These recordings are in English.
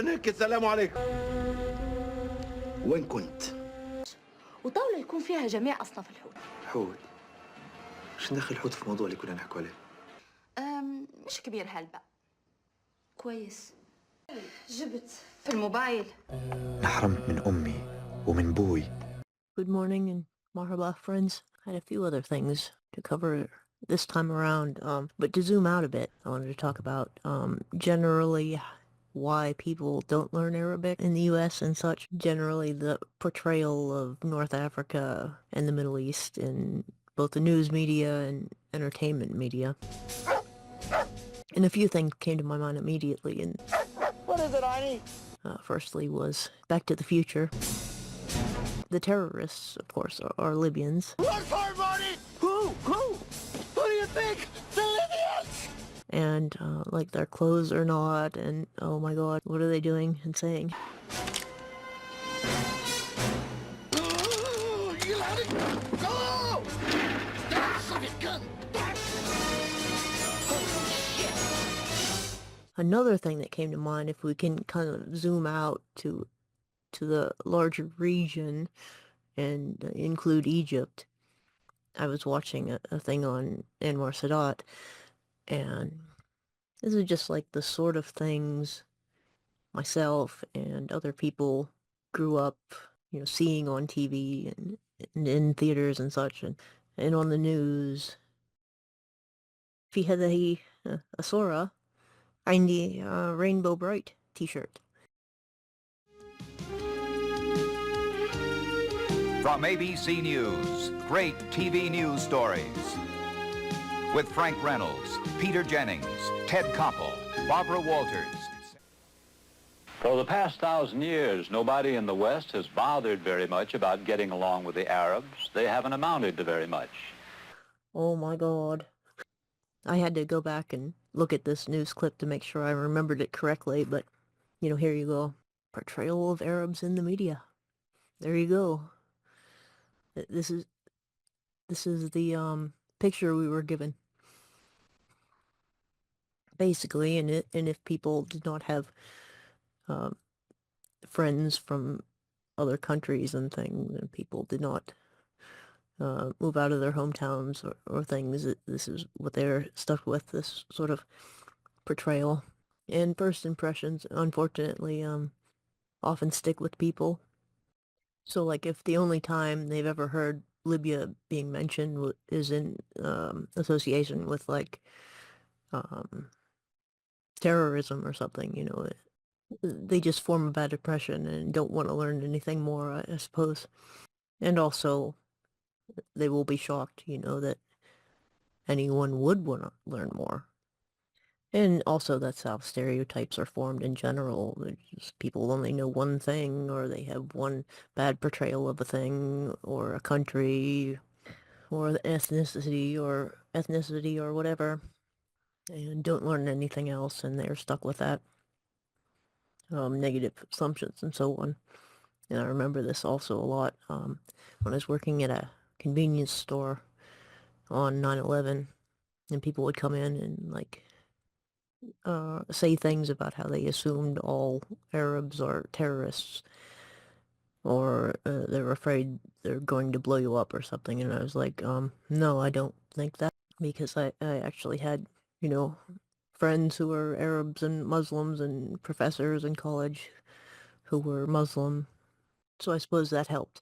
أهلا هيك السلام عليكم. وين كنت؟ وطاولة يكون فيها جميع أصناف الحوت. حوت؟ شو ندخل الحوت في الموضوع اللي كنا نحكوا عليه؟ مش كبير هالبا. كويس. جبت في الموبايل. انحرمت من أمي ومن بوي. Good morning and marhaba, friends. I had a few other things to cover this time around, but to zoom out a bit, I wanted to talk about generally why people don't learn Arabic in the U.S. and such. Generally, the portrayal of North Africa and the Middle East in both the news media and entertainment media. And a few things came to my mind immediately. And What is it, Arnie? Firstly was Back to the Future. The terrorists, of course, are Libyans. Run for it, Marty! Who? Who do you think? The Libyans! And, like, their clothes are not, and, oh my god, what are they doing and saying? You let it go! That's a gun! Another thing that came to mind, if we can kind of zoom out to the larger region and include Egypt, I was watching a thing on Anwar Sadat, and this is just like the sort of things myself and other people grew up, seeing on TV and in theaters and such, and on the news. في هذه الصورة عندي Rainbow Bright t-shirt. From ABC News, great TV news stories. With Frank Reynolds, Peter Jennings, Ted Koppel, Barbara Walters. For the past 1,000 years, nobody in the West has bothered very much about getting along with the Arabs. They haven't amounted to very much. Oh my god. I had to go back and look at this news clip to make sure I remembered it correctly, but, here you go. Portrayal of Arabs in the media. There you go. This is the picture we were given. Basically, and if people did not have friends from other countries and things, and people did not move out of their hometowns or things, this is what they're stuck with, this sort of portrayal. And first impressions, unfortunately, often stick with people. So, like, if the only time they've ever heard Libya being mentioned is in association with, like, terrorism or something, they just form a bad impression and don't want to learn anything more, I suppose. And also, they will be shocked, that anyone would want to learn more. And also, that's how stereotypes are formed in general. Just people only know one thing, or they have one bad portrayal of a thing, or a country, or the ethnicity or whatever, and don't learn anything else, and they're stuck with that. Negative assumptions and so on. And I remember this also a lot when I was working at a convenience store on 9/11, and people would come in and, like, say things about how they assumed all Arabs are terrorists, or they're afraid they're going to blow you up or something, and I was like, no, I don't think that, because I actually had, friends who were Arabs and Muslims and professors in college who were Muslim, so I suppose that helped.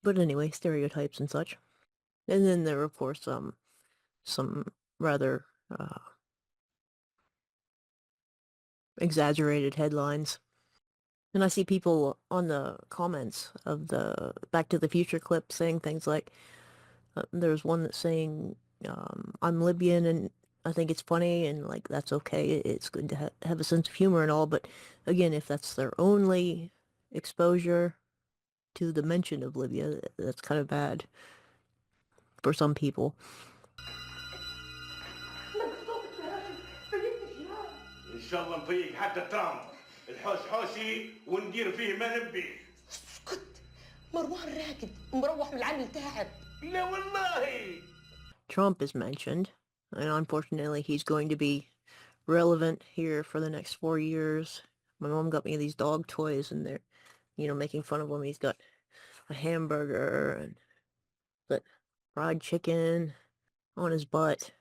But anyway, stereotypes and such. And then there were, of course, some rather exaggerated headlines. And I see people on the comments of the Back to the Future clip saying things like, there's one that's saying, I'm Libyan and I think it's funny, and, like, that's okay. It's good to have a sense of humor and all, but again, if that's their only exposure to the mention of Libya, that's kind of bad for some people. ان شاء الله نفيق حتى ترامب الحوش حوشي وندير فيه ما نبي. اسكت، مروان راكد مروح من العمل تعب. لا والله. Trump is mentioned, and unfortunately he's going to be relevant here for the next 4 years, My mom got me these dog toys, and they're, making fun of him. He's got a hamburger and the fried chicken on his butt.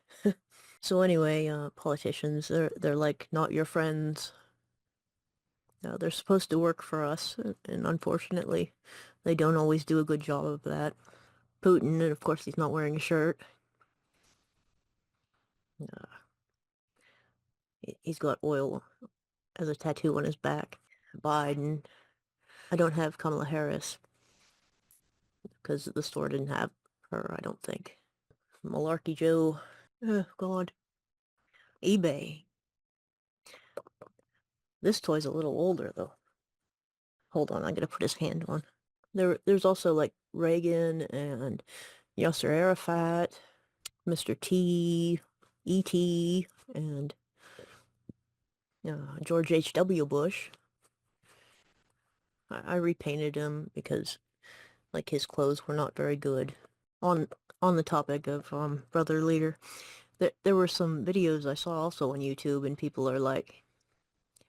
So anyway, politicians, they're like not your friends. They're supposed to work for us, and unfortunately, they don't always do a good job of that. Putin, and of course he's not wearing a shirt. He's got oil as a tattoo on his back. Biden. I don't have Kamala Harris because the store didn't have her, I don't think. Malarkey Joe. Oh, God. eBay. This toy's a little older, though. Hold on, I gotta put his hand on. There's also, like, Reagan and Yasser Arafat, Mr. T, E.T., and George H.W. Bush. I repainted him because, like, his clothes were not very good. On the topic of brother leader, there were some videos I saw also on YouTube, and people are like,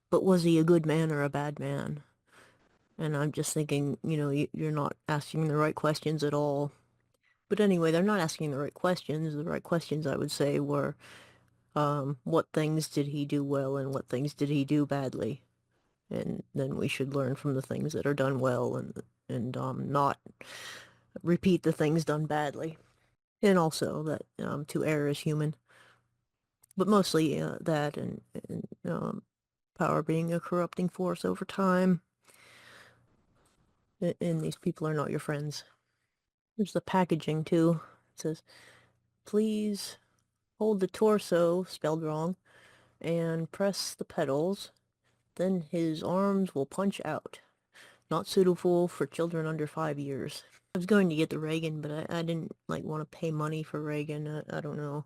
but was he a good man or a bad man? And I'm just thinking, you're not asking the right questions at all. But anyway, they're not asking the right questions. The right questions, I would say, were what things did he do well and what things did he do badly? And then we should learn from the things that are done well and not repeat the things done badly. And also that to err is human. But mostly that and power being a corrupting force over time. And these people are not your friends. There's the packaging, too. It says, please hold the torso, spelled wrong, and press the pedals. Then his arms will punch out. Not suitable for children under 5 years. I was going to get the Reagan, but I didn't, want to pay money for Reagan. I don't know.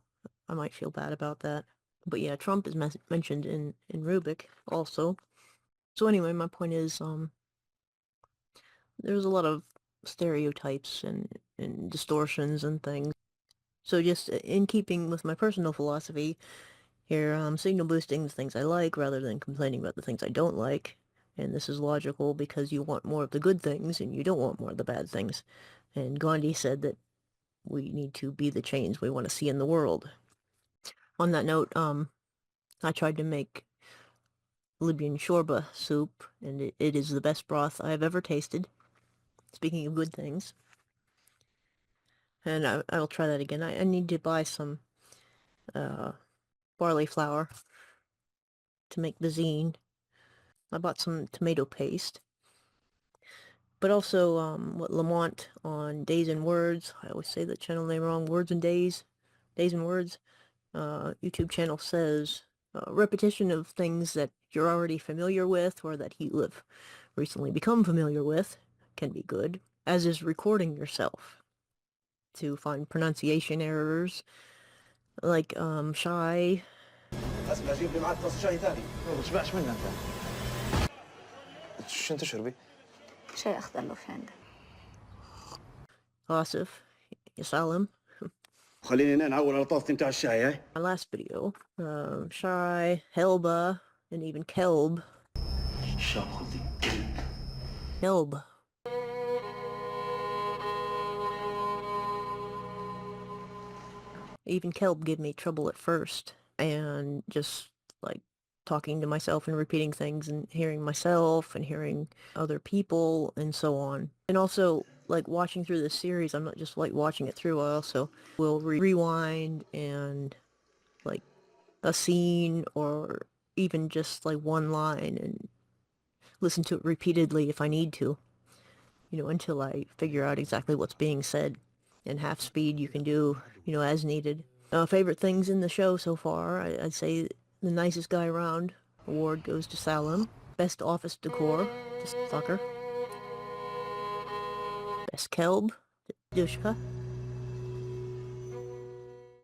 I might feel bad about that. But yeah, Trump is mentioned in Rubik also. So anyway, my point is, there's a lot of stereotypes and distortions and things. So just in keeping with my personal philosophy here, signal boosting the things I like rather than complaining about the things I don't like. And this is logical because you want more of the good things and you don't want more of the bad things. And Gandhi said that we need to be the change we want to see in the world. On that note, I tried to make Libyan shorba soup, and it is the best broth I have ever tasted. Speaking of good things. And I'll try that again. I need to buy some barley flour to make the zine. I bought some tomato paste. But also, what Lamont on Days and Words, I always say the channel name wrong, Words and Days, Days and Words, YouTube channel says, repetition of things that you're already familiar with or that you have recently become familiar with can be good, as is recording yourself to find pronunciation errors, like, shy. اسمع جيب لي معك طاس شاي ثاني. ما بتشبعش منها انت. شو انت تشربي؟ شاي أخضر لو في عندك. Asif, Yasalim. خليني هنا نعول على طاستي متاع الشاي هاي. My last video, shy, Helba, and even Kelb. Kelb. Even Kelb gave me trouble at first, and just, talking to myself and repeating things and hearing myself and hearing other people and so on. And also, watching through this series, I'm not just, watching it through, I also will rewind and, a scene or even just, one line and listen to it repeatedly if I need to, until I figure out exactly what's being said. And half speed you can do, as needed. Favorite things in the show so far, I'd say the nicest guy around award goes to Salim. Best office decor, to Fucker. Best Kelb, to Dushka.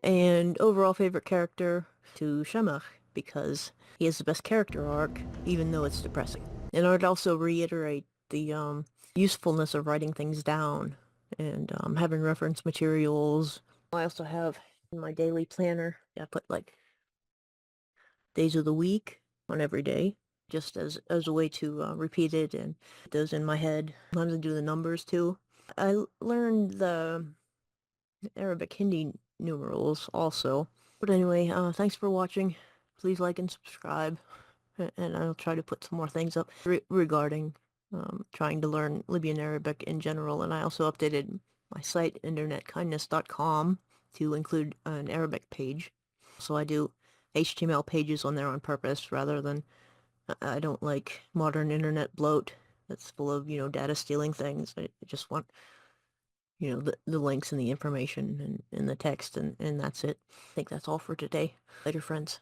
And overall favorite character to Shemach, because he has the best character arc, even though it's depressing. And I'd also reiterate the usefulness of writing things down and having reference materials. I also have in my daily planner, I put days of the week on every day. just as a way to repeat it and put those in my head. Sometimes I do the numbers too. I learned the Arabic Hindi numerals also. But anyway, thanks for watching. Please like and subscribe, and I'll try to put some more things up regarding trying to learn Libyan Arabic in general. And I also updated my site, internetkindness.com, to include an Arabic page. So I do HTML pages on there on purpose rather than, I don't like modern internet bloat that's full of, data stealing things. I just want, the links and the information and the text, and that's it. I think that's all for today. Later, friends.